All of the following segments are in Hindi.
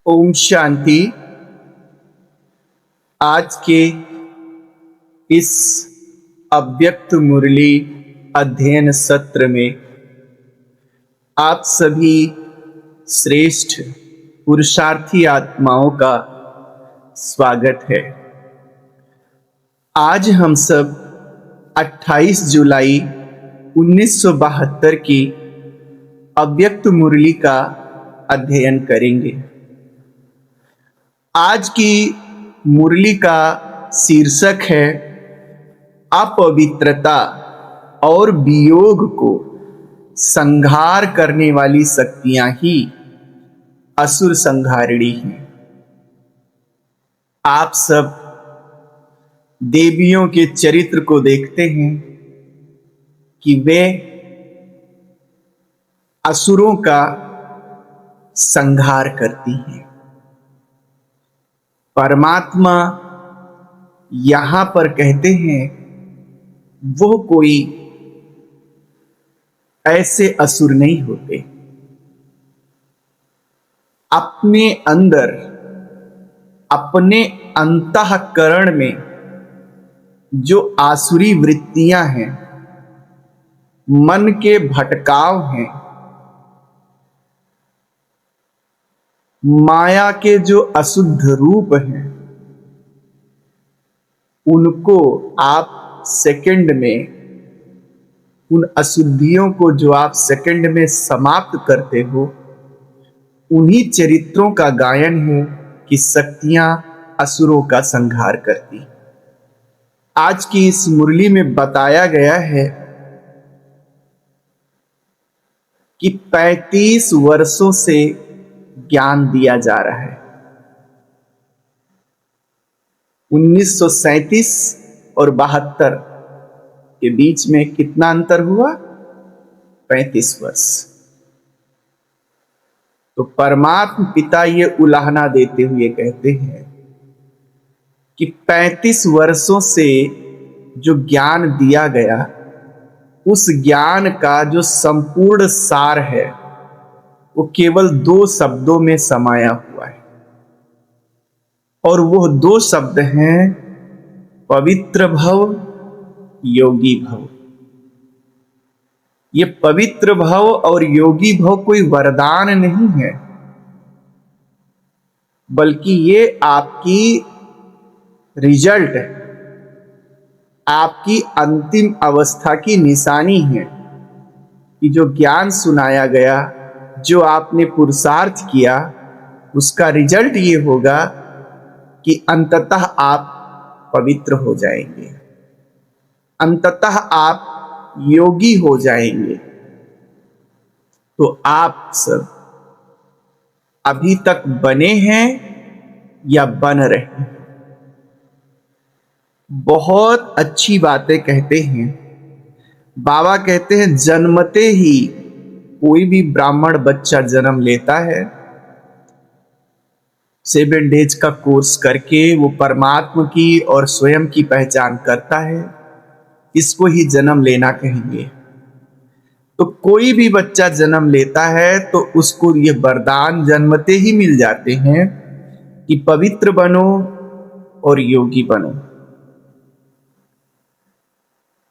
ओम शांति। आज के इस अव्यक्त मुरली अध्ययन सत्र में आप सभी श्रेष्ठ पुरुषार्थी आत्माओं का स्वागत है। आज हम सब 28 जुलाई 1972 की अव्यक्त मुरली का अध्ययन करेंगे। आज की मुरली का शीर्षक है अपवित्रता और वियोग को संहार करने वाली शक्तियां ही असुर संहारिणी हैं। आप सब देवियों के चरित्र को देखते हैं कि वे असुरों का संहार करती हैं। परमात्मा यहां पर कहते हैं वो कोई ऐसे असुर नहीं होते। अपने अंदर अपने अंतःकरण में जो आसुरी वृत्तियां हैं, मन के भटकाव हैं, माया के जो अशुद्ध रूप हैं, उनको आप सेकंड में, उन अशुद्धियों को जो आप सेकंड में समाप्त करते हो, उन्हीं चरित्रों का गायन है कि शक्तियां असुरों का संहार करती। आज की इस मुरली में बताया गया है कि 35 वर्षों से ज्ञान दिया जा रहा है। 1937 और 72 के बीच में कितना अंतर हुआ? 35 वर्ष। तो परमात्मा पिता ये उलाहना देते हुए कहते हैं कि 35 वर्षों से जो ज्ञान दिया गया, उस ज्ञान का जो संपूर्ण सार है वो केवल 2 शब्दों में समाया हुआ है, और वो 2 शब्द हैं पवित्र भव, योगी भव। ये पवित्र भव और योगी भव कोई वरदान नहीं है, बल्कि ये आपकी रिजल्ट है, आपकी अंतिम अवस्था की निशानी है कि जो ज्ञान सुनाया गया, जो आपने पुरुषार्थ किया, उसका रिजल्ट ये होगा कि अंततः आप पवित्र हो जाएंगे, अंततः आप योगी हो जाएंगे। तो आप सब अभी तक बने हैं या बन रहे हैं? बहुत अच्छी बातें कहते हैं बाबा। कहते हैं जन्मते ही कोई भी ब्राह्मण बच्चा जन्म लेता है, 7 डेज का कोर्स करके वो परमात्मा की और स्वयं की पहचान करता है। इसको ही जन्म लेना कहेंगे। तो कोई भी बच्चा जन्म लेता है तो उसको ये वरदान जन्मते ही मिल जाते हैं कि पवित्र बनो और योगी बनो।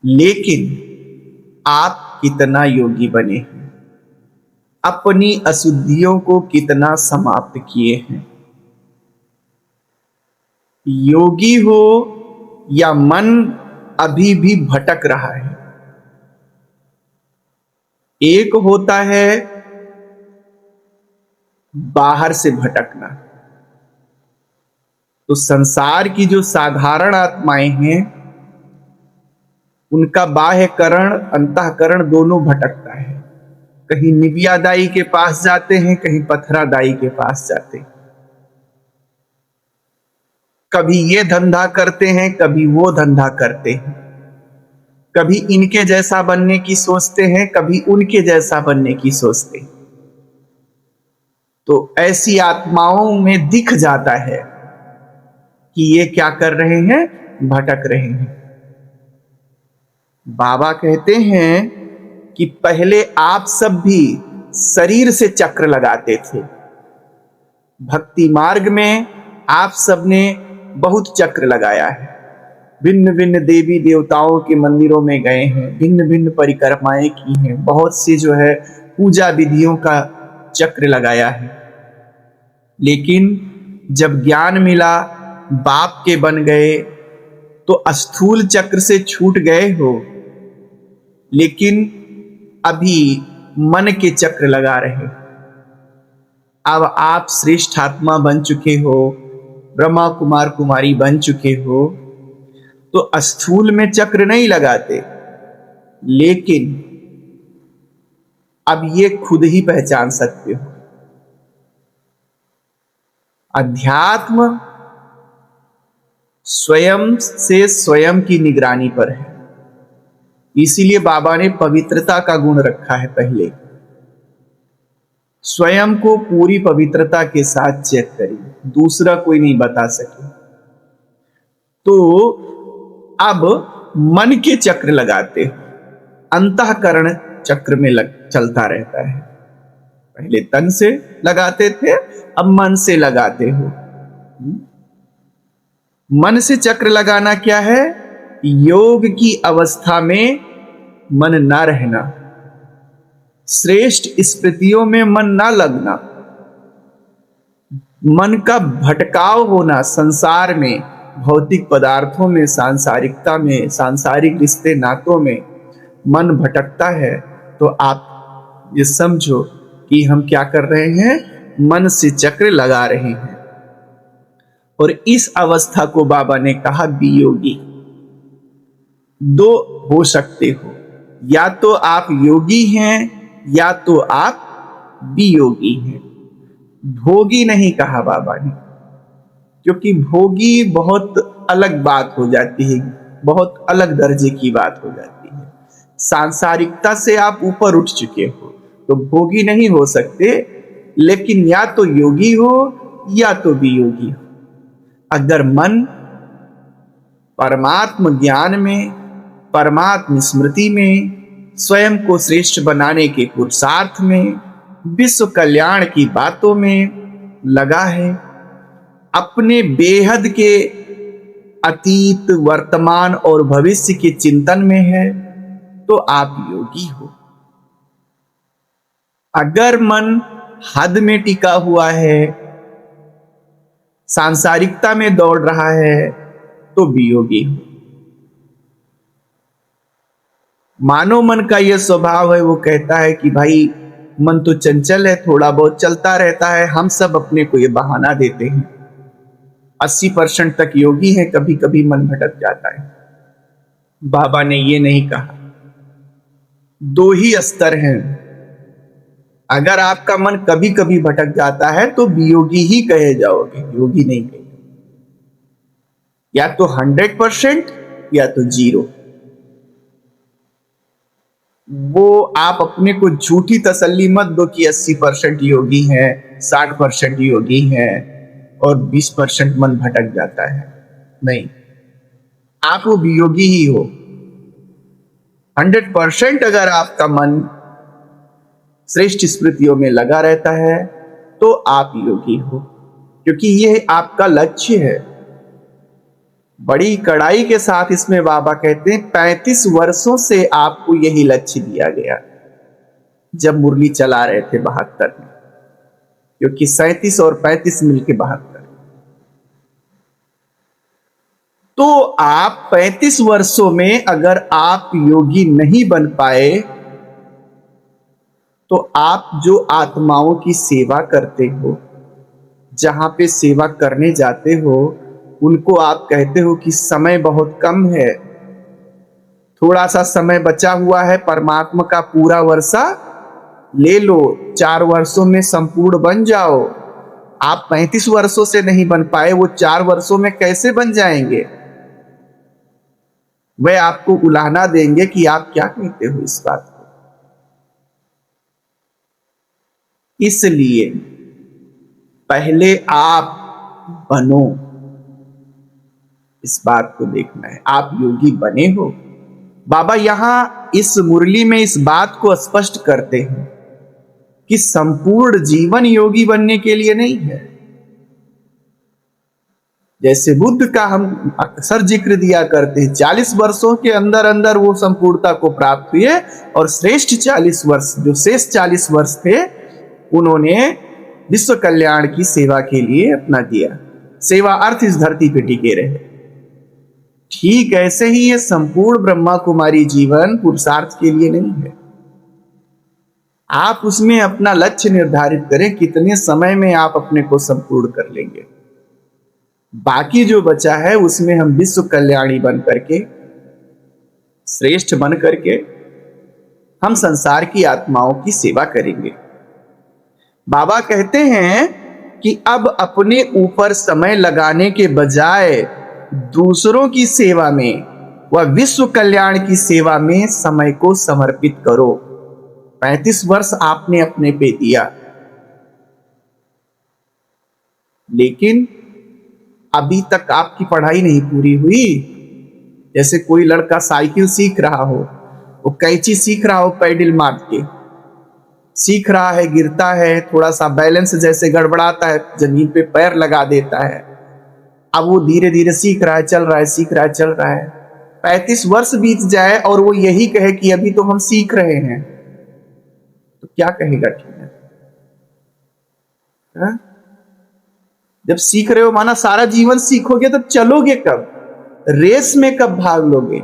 लेकिन आप कितना योगी बने हैं? अपनी अशुद्धियों को कितना समाप्त किए हैं? योगी हो या मन अभी भी भटक रहा है? एक होता है बाहर से भटकना। तो संसार की जो साधारण आत्माएं हैं, उनका बाह्यकरण अंतःकरण दोनों भटकता है। कहीं निबिया दाई के पास जाते हैं, कहीं पथरा दाई के पास जाते हैं। कभी ये धंधा करते हैं, कभी वो धंधा करते हैं। कभी इनके जैसा बनने की सोचते हैं, कभी उनके जैसा बनने की सोचते हैं। तो ऐसी आत्माओं में दिख जाता है कि ये क्या कर रहे हैं? भटक रहे हैं। बाबा कहते हैं कि पहले आप सब भी शरीर से चक्र लगाते थे, भक्ति मार्ग में आप सबने बहुत चक्र लगाया है, भिन्न भिन्न देवी देवताओं के मंदिरों में गए हैं, भिन्न भिन्न परिक्रमाएं की हैं, बहुत सी जो है पूजा विधियों का चक्र लगाया है। लेकिन जब ज्ञान मिला, बाप के बन गए, तो स्थूल चक्र से छूट गए हो, लेकिन अभी मन के चक्र लगा रहे। अब आप श्रेष्ठ आत्मा बन चुके हो, ब्रह्मा कुमार कुमारी बन चुके हो, तो स्थूल में चक्र नहीं लगाते, लेकिन अब ये खुद ही पहचान सकते हो। अध्यात्म स्वयं से स्वयं की निगरानी पर है, इसीलिए बाबा ने पवित्रता का गुण रखा है। पहले स्वयं को पूरी पवित्रता के साथ चेक करिए, दूसरा कोई नहीं बता सके। तो अब मन के चक्र लगाते हो, अंतःकरण चक्र में चलता रहता है। पहले तन से लगाते थे, अब मन से लगाते हो। मन से चक्र लगाना क्या है? योग की अवस्था में मन ना रहना, श्रेष्ठ स्मृतियों में मन ना लगना, मन का भटकाव होना, संसार में, भौतिक पदार्थों में, सांसारिकता में, सांसारिक रिश्ते नातों में मन भटकता है, तो आप ये समझो कि हम क्या कर रहे हैं? मन से चक्र लगा रहे हैं। और इस अवस्था को बाबा ने कहा वियोगी। दो हो सकते हो, या तो आप योगी हैं या तो आप वियोगी हैं। भोगी नहीं कहा बाबा ने, क्योंकि भोगी बहुत अलग बात हो जाती है, बहुत अलग दर्जे की बात हो जाती है। सांसारिकता से आप ऊपर उठ चुके हो तो भोगी नहीं हो सकते, लेकिन या तो योगी हो या तो वियोगी हो। अगर मन परमात्म ज्ञान में, परमात्म स्मृति में, स्वयं को श्रेष्ठ बनाने के पुरुषार्थ में, विश्व कल्याण की बातों में लगा है, अपने बेहद के अतीत, वर्तमान और भविष्य के चिंतन में है, तो आप योगी हो। अगर मन हद में टिका हुआ है, सांसारिकता में दौड़ रहा है, तो वियोगी हो। मानव मन का यह स्वभाव है, वो कहता है कि भाई मन तो चंचल है, थोड़ा बहुत चलता रहता है, हम सब अपने को ये बहाना देते हैं। 80% तक योगी है, कभी कभी मन भटक जाता है। बाबा ने ये नहीं कहा। दो ही स्तर हैं। अगर आपका मन कभी कभी भटक जाता है तो वियोगी ही कहे जाओगे, योगी नहीं कहे। या तो 100% या तो 0। वो आप अपने को झूठी तसल्ली मत दो कि 80% योगी हैं, 60% योगी हैं और 20% मन भटक जाता है। नहीं, आप वो वियोगी ही हो। 100% अगर आपका मन श्रेष्ठ स्मृतियों में लगा रहता है तो आप योगी हो, क्योंकि यह आपका लक्ष्य है। बड़ी कड़ाई के साथ इसमें बाबा कहते हैं 35 वर्षों से आपको यही लक्ष्य दिया गया, जब मुरली चला रहे थे 72 में, क्योंकि 37 और 35 मिलके 72। तो आप 35 वर्षों में अगर आप योगी नहीं बन पाए, तो आप जो आत्माओं की सेवा करते हो, जहां पे सेवा करने जाते हो, उनको आप कहते हो कि समय बहुत कम है, थोड़ा सा समय बचा हुआ है, परमात्मा का पूरा वर्षा ले लो, 4 वर्षों में संपूर्ण बन जाओ। आप 35 वर्षों से नहीं बन पाए, वो 4 वर्षों में कैसे बन जाएंगे? वह आपको उलाहना देंगे कि आप क्या कहते हो इस बात को। इसलिए पहले आप बनो, इस बात को देखना है। आप योगी बने हो। बाबा यहां इस मुरली में इस बात को स्पष्ट करते हैं कि संपूर्ण जीवन योगी बनने के लिए नहीं है। जैसे बुद्ध का हम अक्सर जिक्र दिया करते हैं, 40 वर्षों के अंदर अंदर वो संपूर्णता को प्राप्त हुए, और श्रेष्ठ 40 वर्ष, जो शेष 40 वर्ष थे, उन्होंने विश्व कल्याण की सेवा के लिए अपना दिया। सेवा अर्थ इस धरती पे टिके रहे। ठीक ऐसे ही ये संपूर्ण ब्रह्मा कुमारी जीवन पुरुषार्थ के लिए नहीं है। आप उसमें अपना लक्ष्य निर्धारित करें, कितने समय में आप अपने को संपूर्ण कर लेंगे। बाकी जो बचा है उसमें हम विश्व कल्याणी बन करके, श्रेष्ठ बन करके हम संसार की आत्माओं की सेवा करेंगे। बाबा कहते हैं कि अब अपने ऊपर समय लगाने के बजाय दूसरों की सेवा में व विश्व कल्याण की सेवा में समय को समर्पित करो। 35 वर्ष आपने अपने पे दिया, लेकिन अभी तक आपकी पढ़ाई नहीं पूरी हुई। जैसे कोई लड़का साइकिल सीख रहा हो, वो कैंची सीख रहा हो, पैडल मार के सीख रहा है, गिरता है, थोड़ा सा बैलेंस जैसे गड़बड़ाता है, जमीन पे पैर लगा देता है। अब वो धीरे धीरे सीख रहा है, चल रहा है, सीख रहा है, चल रहा है। 35 वर्ष बीत जाए और वो यही कहे कि अभी तो हम सीख रहे हैं, तो क्या कहेगा? ठीक है, जब सीख रहे हो माना सारा जीवन सीखोगे, तब चलोगे कब? रेस में कब भाग लोगे?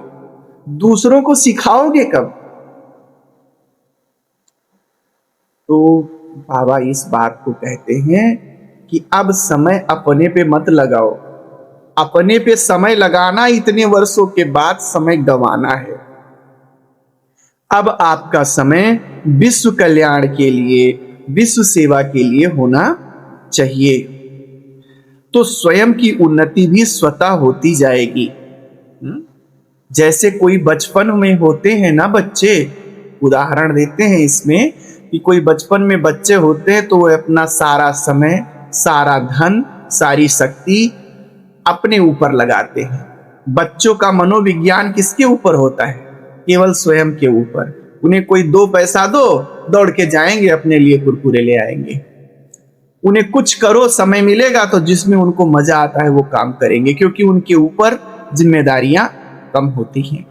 दूसरों को सिखाओगे कब? तो बाबा इस बात को कहते हैं कि अब समय अपने पे मत लगाओ। अपने पे समय लगाना इतने वर्षों के बाद समय गंवाना है। अब आपका समय विश्व कल्याण के लिए, विश्व सेवा के लिए होना चाहिए, तो स्वयं की उन्नति भी स्वतः होती जाएगी। जैसे कोई बचपन में होते हैं ना बच्चे, उदाहरण देते हैं इसमें कि कोई बचपन में बच्चे होते हैं तो वो अपना सारा समय, सारा धन, सारी शक्ति अपने ऊपर लगाते हैं। बच्चों का मनोविज्ञान किसके ऊपर होता है? केवल स्वयं के ऊपर। उन्हें कोई 2 पैसा दो, दौड़ के जाएंगे, अपने लिए कुरकुरे ले आएंगे। उन्हें कुछ करो, समय मिलेगा तो जिसमें उनको मजा आता है वो काम करेंगे, क्योंकि उनके ऊपर जिम्मेदारियां कम होती हैं।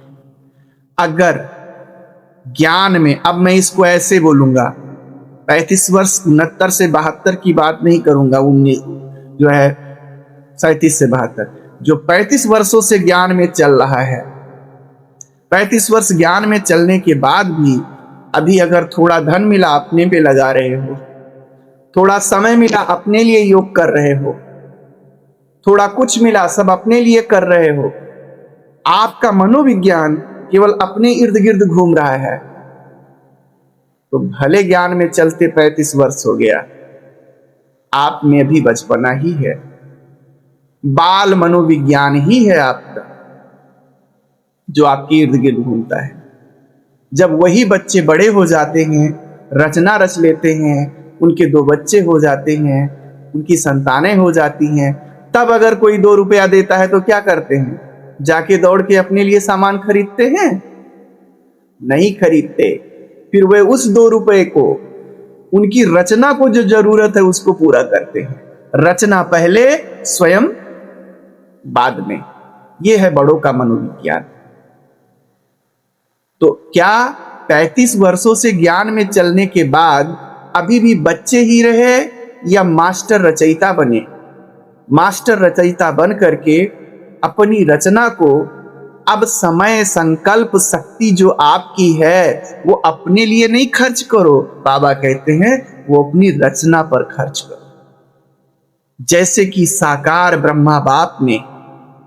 अगर ज्ञान में, अब मैं इसको ऐसे बोलूंगा, 35 वर्ष 69 से 72 की बात नहीं करूंगा, 19 जो है 37 से 72, जो 35 वर्षों से ज्ञान में चल रहा है, 35 वर्ष ज्ञान में चलने के बाद भी अभी अगर थोड़ा धन मिला अपने पे लगा रहे हो, थोड़ा समय मिला अपने लिए योग कर रहे हो, थोड़ा कुछ मिला सब अपने लिए कर रहे हो, आपका मनोविज्ञान केवल अपने इर्द गिर्द घूम रहा है, तो भले ज्ञान में चलते 35 वर्ष हो गया, आप में भी बचपना ही है, बाल मनोविज्ञान ही है आपका, जो आपके इर्द गिर्द घूमता है। जब वही बच्चे बड़े हो जाते हैं, रचना रच लेते हैं, उनके 2 बच्चे हो जाते हैं, उनकी संतानें हो जाती हैं, तब अगर कोई 2 रुपया देता है तो क्या करते हैं? जाके दौड़ के अपने लिए सामान खरीदते हैं? नहीं खरीदते। फिर वे उस 2 रुपए को, उनकी रचना को जो जरूरत है उसको पूरा करते हैं। रचना पहले, स्वयं बाद में। यह है बड़ों का मनोविज्ञान। तो क्या 35 वर्षों से ज्ञान में चलने के बाद अभी भी बच्चे ही रहे, या मास्टर रचयिता बने? मास्टर रचयिता बन करके अपनी रचना को, अब समय, संकल्प, शक्ति जो आपकी है वो अपने लिए नहीं खर्च करो। बाबा कहते हैं वो अपनी रचना पर खर्च करो। जैसे कि साकार ब्रह्मा बाप ने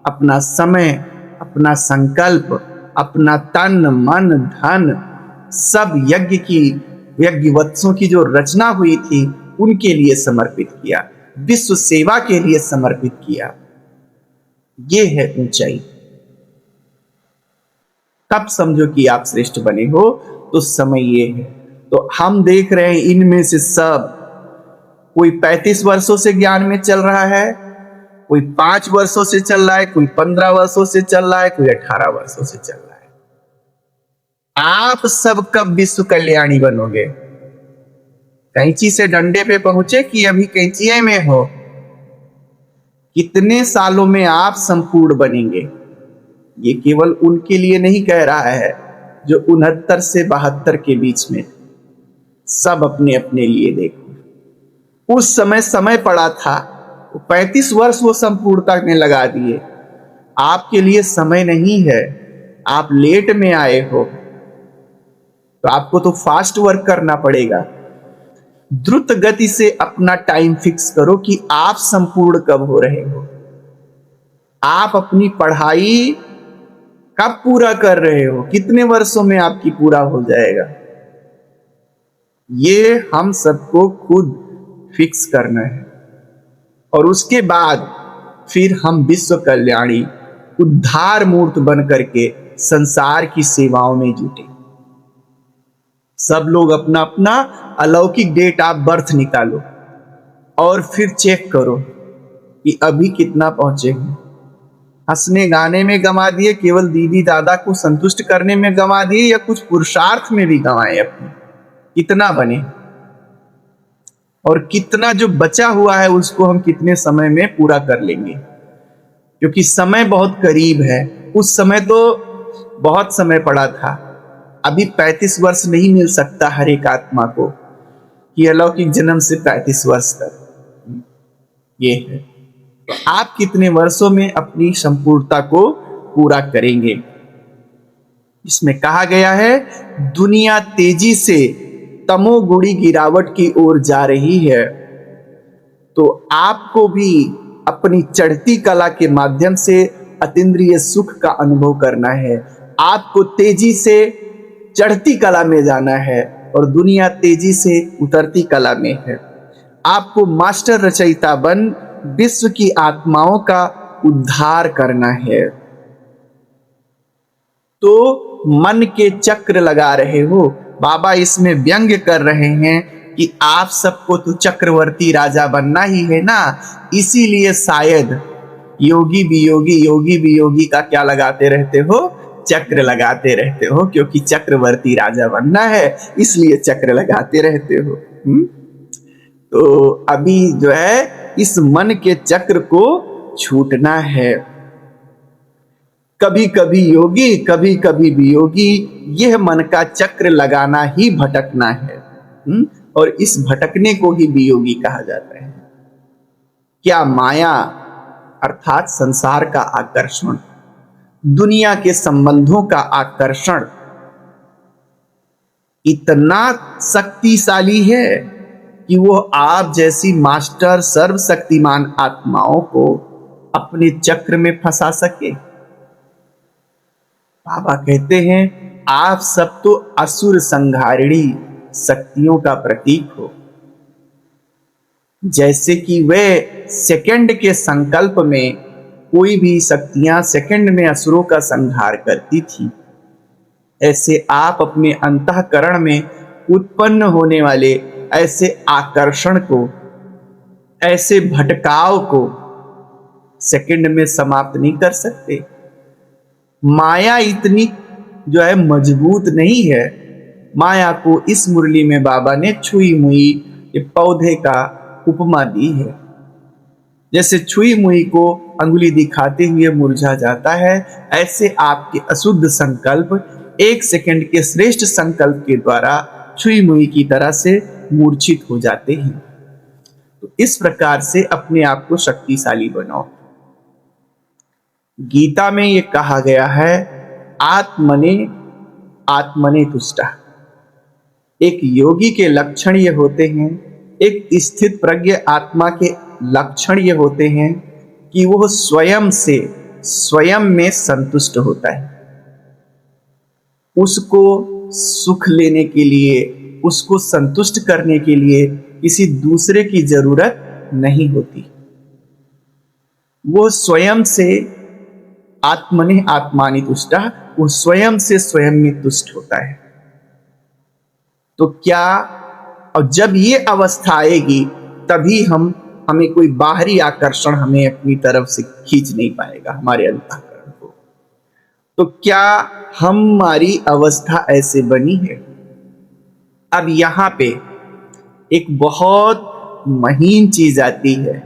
अपना समय, अपना संकल्प, अपना तन मन धन सब यज्ञ वत्सों की जो रचना हुई थी उनके लिए समर्पित किया, विश्व सेवा के लिए समर्पित किया। ये है ऊंचाई। तब समझो कि आप श्रेष्ठ बने हो, तो समय ये है। तो हम देख रहे हैं इनमें से सब, कोई 35 वर्षों से ज्ञान में चल रहा है, कोई 5 वर्षों से चल रहा है, कोई 15 वर्षों से चल रहा है, कोई 18 वर्षों से चल रहा है। आप सब कब विश्व कल्याणी बनोगे? कैंची से डंडे पे पहुंचे कि अभी कैंचिए में हो? कितने सालों में आप संपूर्ण बनेंगे, ये केवल उनके लिए नहीं कह रहा है जो 69 से 72 के बीच में। सब अपने अपने लिए देखो। उस समय समय पड़ा था, 35 वर्ष वो संपूर्णता में लगा दिए। आपके लिए समय नहीं है, आप लेट में आए हो, तो आपको तो फास्ट वर्क करना पड़ेगा। द्रुत गति से अपना टाइम फिक्स करो कि आप संपूर्ण कब हो रहे हो। आप अपनी पढ़ाई कब पूरा कर रहे हो, कितने वर्षों में आपकी पूरा हो जाएगा, ये हम सबको खुद फिक्स करना है। और उसके बाद फिर हम विश्व कल्याणी उद्धार मूर्त बन करके संसार की सेवाओं में जुटे। सब लोग अपना अपना अलौकिक डेट ऑफ बर्थ निकालो और फिर चेक करो कि अभी कितना पहुंचे हैं। हंसने गाने में गंवा दिए, केवल दीदी दादा को संतुष्ट करने में गंवा दिए, या कुछ पुरुषार्थ में भी गंवाए अपने, कितना बने और कितना जो बचा हुआ है उसको हम कितने समय में पूरा कर लेंगे। क्योंकि समय बहुत करीब है। उस समय तो बहुत समय पड़ा था, अभी 35 वर्ष नहीं मिल सकता हर एक आत्मा को कि अलौकिक जन्म से 35 वर्ष तक ये है। आप कितने वर्षों में अपनी संपूर्णता को पूरा करेंगे। इसमें कहा गया है दुनिया तेजी से तमोगुणी गिरावट की ओर जा रही है, तो आपको भी अपनी चढ़ती कला के माध्यम से अतीन्द्रिय सुख का अनुभव करना है। आपको तेजी से चढ़ती कला में जाना है और दुनिया तेजी से उतरती कला में है। आपको मास्टर रचयिता बन विश्व की आत्माओं का उद्धार करना है। तो मन के चक्र लगा रहे हो। बाबा इसमें व्यंग्य कर रहे हैं कि आप सबको तो चक्रवर्ती राजा बनना ही है ना, इसीलिए शायद योगी वियोगी का क्या लगाते रहते हो, चक्र लगाते रहते हो, क्योंकि चक्रवर्ती राजा बनना है इसलिए चक्र लगाते रहते हो। तो अभी जो है इस मन के चक्र को छूटना है। कभी कभी योगी कभी कभी वियोगी, यह मन का चक्र लगाना ही भटकना है। और इस भटकने को ही वियोगी कहा जाता है। क्या माया अर्थात संसार का आकर्षण, दुनिया के संबंधों का आकर्षण इतना शक्तिशाली है कि वो आप जैसी मास्टर सर्वशक्तिमान आत्माओं को अपने चक्र में फंसा सके। बाबा कहते हैं आप सब तो असुर संहारिणी शक्तियों का प्रतीक हो। जैसे कि वे सेकंड के संकल्प में कोई भी शक्तियां सेकंड में असुरों का संहार करती थी, ऐसे आप अपने अंतःकरण में उत्पन्न होने वाले ऐसे आकर्षण को, ऐसे भटकाव को सेकंड में समाप्त नहीं कर सकते। माया इतनी जो है मजबूत नहीं है। माया को इस मुरली में बाबा ने छुई मुई पौधे का उपमा दी है। जैसे छुई मुई को अंगुली दिखाते हुए मुरझा जाता है, ऐसे आपके अशुद्ध संकल्प एक सेकंड के श्रेष्ठ संकल्प के द्वारा छुई मुई की तरह से मूर्छित हो जाते हैं। तो इस प्रकार से अपने आप को शक्तिशाली बनाओ। गीता में ये कहा गया है आत्मने आत्मने तुष्टा। एक योगी के लक्षण ये होते हैं, एक स्थित प्रज्ञ आत्मा के लक्षण ये होते हैं कि वह स्वयं से स्वयं में संतुष्ट होता है। उसको सुख लेने के लिए, उसको संतुष्ट करने के लिए किसी दूसरे की जरूरत नहीं होती। वो स्वयं से आत्मने आत्मानि तुष्टा, वो स्वयं से स्वयं में तुष्ट होता है। तो क्या, और जब ये अवस्था आएगी तभी हमें कोई बाहरी आकर्षण हमें अपनी तरफ से खींच नहीं पाएगा, हमारे अंतःकरण को। तो क्या हमारी अवस्था ऐसे बनी है? अब यहां पे एक बहुत महीन चीज आती है।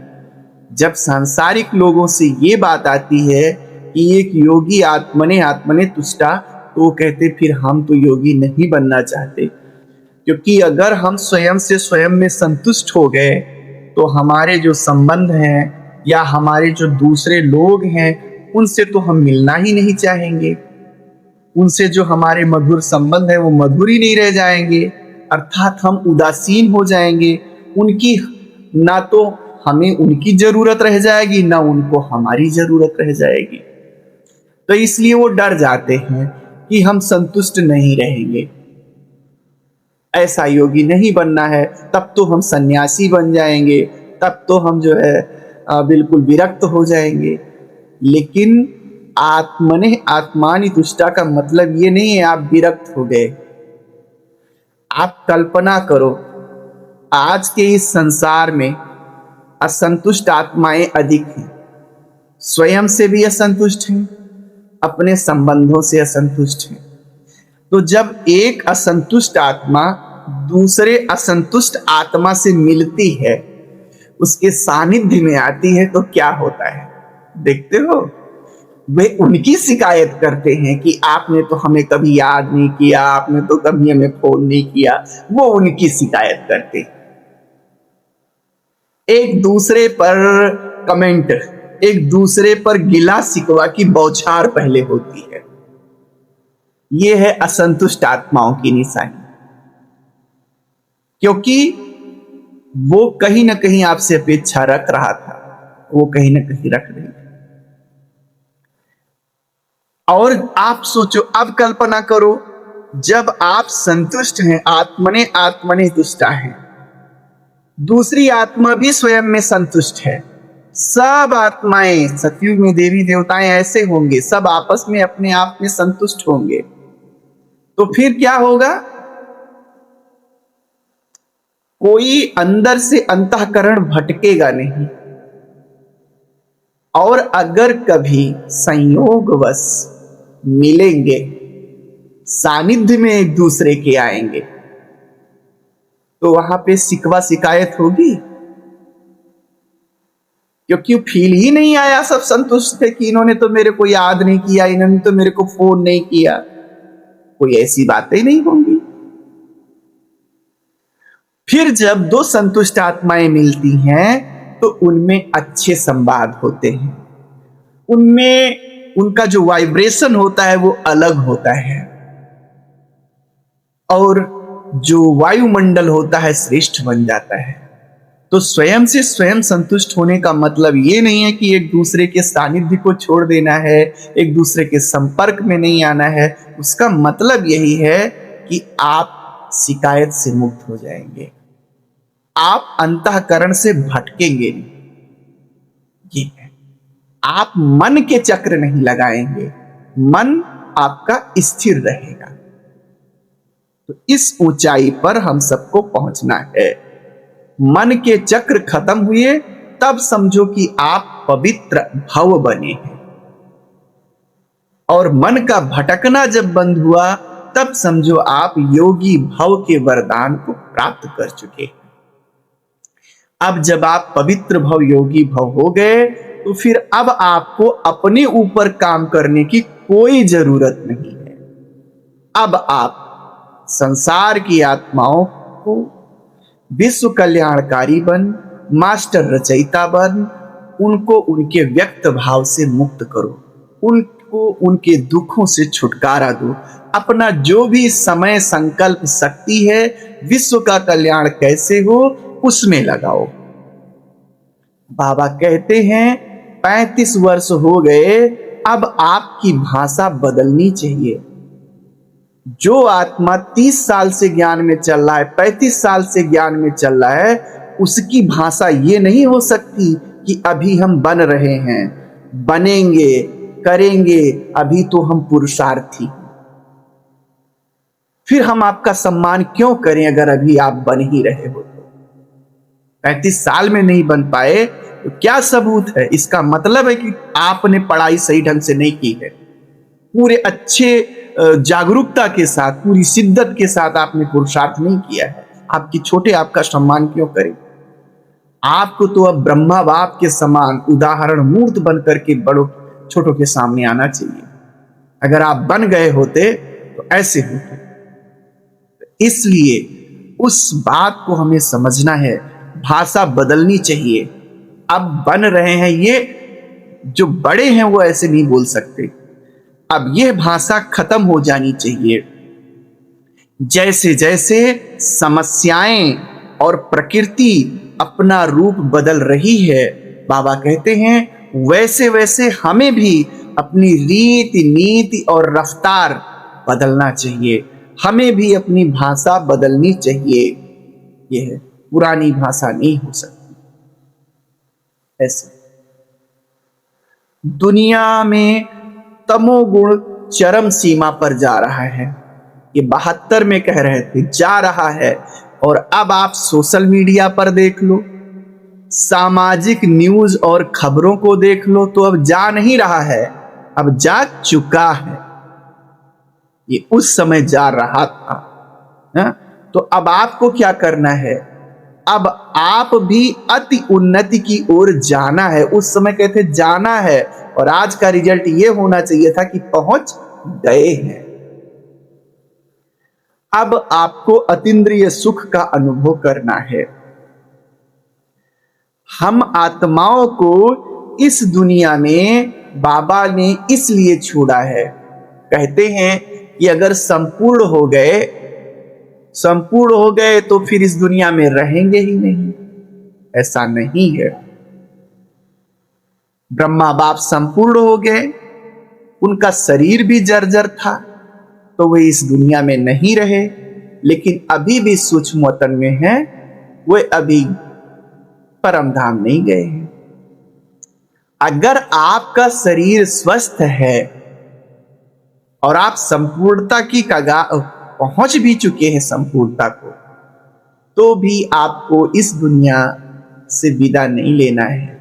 जब सांसारिक लोगों से ये बात आती है कि एक योगी आत्मने आत्मने तुष्टा, तो वो कहते फिर हम तो योगी नहीं बनना चाहते, क्योंकि अगर हम स्वयं से स्वयं में संतुष्ट हो गए तो हमारे जो संबंध हैं या हमारे जो दूसरे लोग हैं उनसे तो हम मिलना ही नहीं चाहेंगे, उनसे जो हमारे मधुर संबंध है वो मधुर ही नहीं रह जाएंगे, अर्थात हम उदासीन हो जाएंगे। उनकी ना तो हमें उनकी जरूरत रह जाएगी ना उनको हमारी जरूरत रह जाएगी। तो इसलिए वो डर जाते हैं कि हम संतुष्ट नहीं रहेंगे, ऐसा योगी नहीं बनना है, तब तो हम सन्यासी बन जाएंगे, तब तो हम जो है बिल्कुल विरक्त हो जाएंगे। लेकिन आत्मने आत्मानि तुष्टा का मतलब ये नहीं है आप विरक्त हो गए। आप कल्पना करो, आज के इस संसार में असंतुष्ट आत्माएं अधिक हैं, स्वयं से भी असंतुष्ट हैं, अपने संबंधों से असंतुष्ट हैं। तो जब एक असंतुष्ट आत्मा दूसरे असंतुष्ट आत्मा से मिलती है, उसके सानिध्य में आती है, तो क्या होता है देखते हो? वे उनकी शिकायत करते हैं कि आपने तो हमें कभी याद नहीं किया, आपने तो कभी हमें फोन नहीं किया। वो उनकी शिकायत करते, एक दूसरे पर कमेंट, एक दूसरे पर गिला शिकवा की बौछार पहले होती है। ये है असंतुष्ट आत्माओं की निशानी, क्योंकि वो कहीं ना कहीं आपसे अपेक्षा रख रहा था, वो कहीं ना कहीं रख रही है। और आप सोचो, अब कल्पना करो, जब आप संतुष्ट हैं, आत्मने आत्मने तुष्टा हैं, दूसरी आत्मा भी स्वयं में संतुष्ट है, सब आत्माएं सतयुग में देवी देवताएं ऐसे होंगे, सब आपस में अपने आप में संतुष्ट होंगे, तो फिर क्या होगा? कोई अंदर से अंतःकरण भटकेगा नहीं। और अगर कभी संयोगवश मिलेंगे, सानिध्य में एक दूसरे के आएंगे, तो वहां पे शिकवा शिकायत होगी, क्योंकि फील ही नहीं आया, सब संतुष्ट थे कि इन्होंने तो मेरे को याद नहीं किया, इन्होंने तो मेरे को फोन नहीं किया। कोई ऐसी बातें नहीं होंगी। फिर जब दो संतुष्ट आत्माएं मिलती हैं तो उनमें अच्छे संवाद होते हैं, उनमें उनका जो वाइब्रेशन होता है वो अलग होता है, और जो वायुमंडल होता है श्रेष्ठ बन जाता है। तो स्वयं से स्वयं संतुष्ट होने का मतलब ये नहीं है कि एक दूसरे के सानिध्य को छोड़ देना है, एक दूसरे के संपर्क में नहीं आना है। उसका मतलब यही है कि आप शिकायत से मुक्त हो जाएंगे, आप अंतःकरण से भटकेंगे नहीं, ये है। आप मन के चक्र नहीं लगाएंगे, मन आपका स्थिर रहेगा। तो इस ऊंचाई पर हम सबको पहुंचना है। मन के चक्र खत्म हुए तब समझो कि आप पवित्र भव बने हैं, और मन का भटकना जब बंद हुआ तब समझो आप योगी भव के वरदान को प्राप्त कर चुके हैं। अब जब आप पवित्र भव योगी भव हो गए तो फिर अब आपको अपने ऊपर काम करने की कोई जरूरत नहीं है। अब आप संसार की आत्माओं को विश्व कल्याणकारी बन, मास्टर रचयिता बन, उनको उनके व्यक्त भाव से मुक्त करो, उनको उनके दुखों से छुटकारा दो। अपना जो भी समय, संकल्प, शक्ति है विश्व का कल्याण कैसे हो उसमें लगाओ। बाबा कहते हैं 35 वर्ष हो गए, अब आपकी भाषा बदलनी चाहिए। जो आत्मा 30 साल से ज्ञान में चल रहा है, 35 साल से ज्ञान में चल रहा है, उसकी भाषा ये नहीं हो सकती कि अभी हम बन रहे हैं, बनेंगे, करेंगे, अभी तो हम पुरुषार्थी। फिर हम आपका सम्मान क्यों करें अगर अभी आप बन ही रहे हो? 35 साल में नहीं बन पाए तो क्या सबूत है? इसका मतलब है कि आपने पढ़ाई सही ढंग से नहीं की है, पूरे अच्छे जागरूकता के साथ, पूरी शिद्दत के साथ आपने पुरुषार्थ नहीं किया है। आपकी छोटे आपका सम्मान क्यों करें? आपको तो अब ब्रह्मा बाप के समान उदाहरण मूर्त बन करके बड़ों छोटों के सामने आना चाहिए। अगर आप बन गए होते तो ऐसे होते। इसलिए उस बात को हमें समझना है, भाषा बदलनी चाहिए। अब बन रहे हैं ये जो बड़े हैं वो ऐसे नहीं बोल सकते। अब यह भाषा खत्म हो जानी चाहिए। जैसे जैसे समस्याएं और प्रकृति अपना रूप बदल रही है, बाबा कहते हैं वैसे वैसे हमें भी अपनी रीति नीति और रफ्तार बदलना चाहिए। हमें भी अपनी भाषा बदलनी चाहिए। यह पुरानी भाषा नहीं हो सकती ऐसे। दुनिया में तमोगुण चरम सीमा पर जा रहा है। ये 72 में कह रहे थे, जा रहा है। और अब आप सोशल मीडिया पर देख लो, सामाजिक न्यूज और खबरों को देख लो, तो अब जा नहीं रहा है, अब जा चुका है। ये उस समय जा रहा था। हा? तो अब आपको क्या करना है? अब आप भी अति उन्नति की ओर जाना है। उस समय कहते जाना है, और आज का रिजल्ट ये होना चाहिए था कि पहुंच गए हैं। अब आपको अतीन्द्रिय सुख का अनुभव करना है। हम आत्माओं को इस दुनिया में बाबा ने इसलिए छोड़ा है। कहते हैं कि अगर संपूर्ण हो गए तो फिर इस दुनिया में रहेंगे ही नहीं। ऐसा नहीं है। ब्रह्मा बाप संपूर्ण हो गए, उनका शरीर भी जर्जर था, तो वे इस दुनिया में नहीं रहे, लेकिन अभी भी सूक्ष्म वतन में हैं। वे अभी परम धाम नहीं गए हैं। अगर आपका शरीर स्वस्थ है और आप संपूर्णता की कगार पहुंच भी चुके हैं, संपूर्णता को, तो भी आपको इस दुनिया से विदा नहीं लेना है।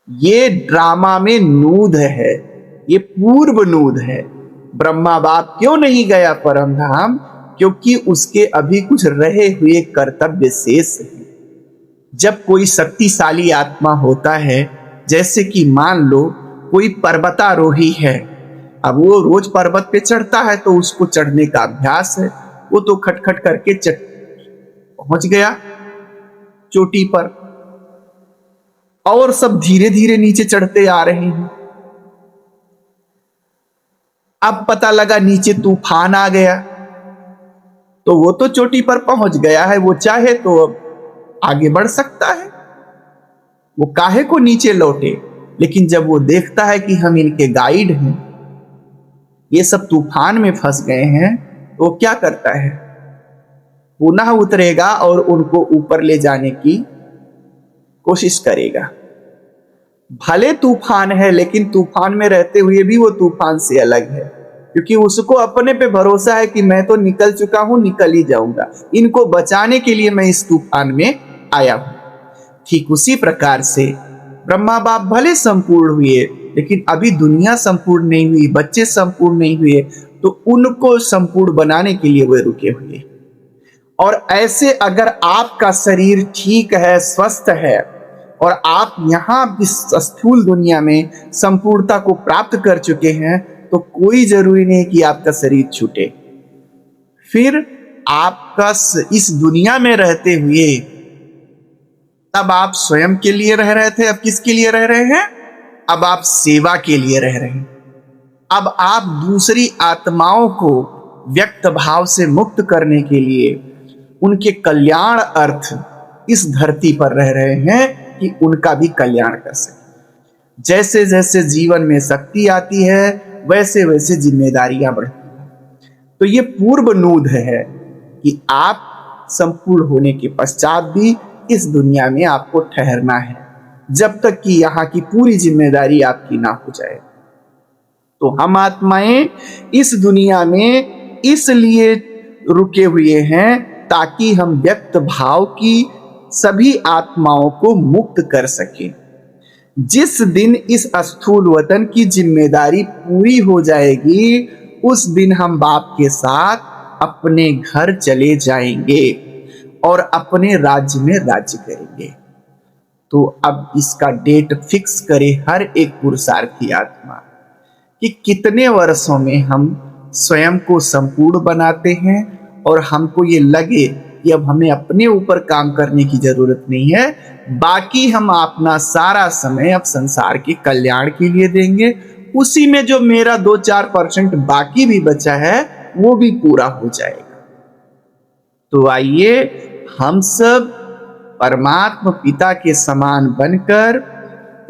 ये ड्रामा में नूद है, ये पूर्व नूद है। ब्रह्मा बाप क्यों नहीं गया परम धाम? क्योंकि उसके अभी कुछ रहे हुए कर्तव्य शेष हैं। जब कोई शक्तिशाली आत्मा होता है, जैसे कि मान लो कोई पर्वतारोही है, अब वो रोज पर्वत पे चढ़ता है तो उसको चढ़ने का अभ्यास है। वो तो खटखट करके पहुंच गया चोटी पर, और सब धीरे धीरे नीचे चढ़ते आ रहे हैं। अब पता लगा नीचे तूफान आ गया, तो वो तो चोटी पर पहुंच गया है, वो चाहे तो अब आगे बढ़ सकता है, वो काहे को नीचे लौटे। लेकिन जब वो देखता है कि हम इनके गाइड हैं, ये सब तूफान में फंस गए हैं, तो वो क्या करता है? पुनः उतरेगा और उनको ऊपर ले जाने की कोशिश करेगा। भले तूफान है, लेकिन तूफान में रहते हुए भी वो तूफान से अलग है, क्योंकि उसको अपने पे भरोसा है कि मैं तो निकल चुका हूं, निकल ही जाऊंगा, इनको बचाने के लिए मैं इस तूफान में आया हूं। ठीक उसी प्रकार से ब्रह्मा बाप भले संपूर्ण हुए, लेकिन अभी दुनिया संपूर्ण नहीं हुई, बच्चे संपूर्ण नहीं हुए, तो उनको संपूर्ण बनाने के लिए वे रुके हुए। और ऐसे अगर आपका शरीर ठीक है, स्वस्थ है, और आप यहां इस स्थूल दुनिया में संपूर्णता को प्राप्त कर चुके हैं, तो कोई जरूरी नहीं कि आपका शरीर छूटे। फिर आपका इस दुनिया में रहते हुए, तब आप स्वयं के लिए रह रहे थे, अब किसके लिए रह रहे हैं? अब आप सेवा के लिए रह रहे हैं। अब आप दूसरी आत्माओं को व्यक्त भाव से मुक्त करने के लिए, उनके कल्याण अर्थ इस धरती पर रह रहे हैं कि उनका भी कल्याण कर सके। जैसे जैसे जीवन में शक्ति आती है, वैसे वैसे जिम्मेदारियां बढ़ती हैं। तो ये पूर्व नूद है कि आप संपूर्ण होने के पश्चात भी इस दुनिया में आपको ठहरना है, जब तक कि यहाँ की पूरी जिम्मेदारी आपकी ना हो जाए। तो हम आत्माएं इस दुनिया में इसलिए रुके हुए हैं ताकि हम व्यक्त भाव की सभी आत्माओं को मुक्त कर सके। जिस दिन इस स्थूल वतन की जिम्मेदारी पूरी हो जाएगी, उस दिन हम बाप के साथ अपने घर चले जाएंगे और अपने राज्य में राज्य करेंगे। तो अब इसका डेट फिक्स करे हर एक पुरुषार्थी आत्मा कि कितने वर्षों में हम स्वयं को संपूर्ण बनाते हैं और हमको ये लगे कि अब हमें अपने ऊपर काम करने की जरूरत नहीं है, बाकी हम अपना सारा समय अब संसार के कल्याण के लिए देंगे। उसी में जो मेरा 2-4% बाकी भी बचा है वो भी पूरा हो जाएगा। तो आइए हम सब परमात्मा पिता के समान बनकर,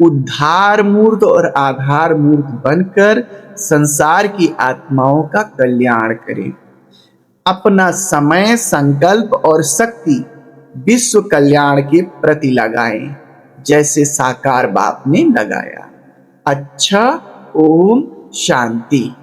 उद्धार मूर्त और आधार मूर्त बनकर संसार की आत्माओं का कल्याण करें। अपना समय, संकल्प और शक्ति विश्व कल्याण के प्रति लगाएं, जैसे साकार बाप ने लगाया। अच्छा, ओम शांति।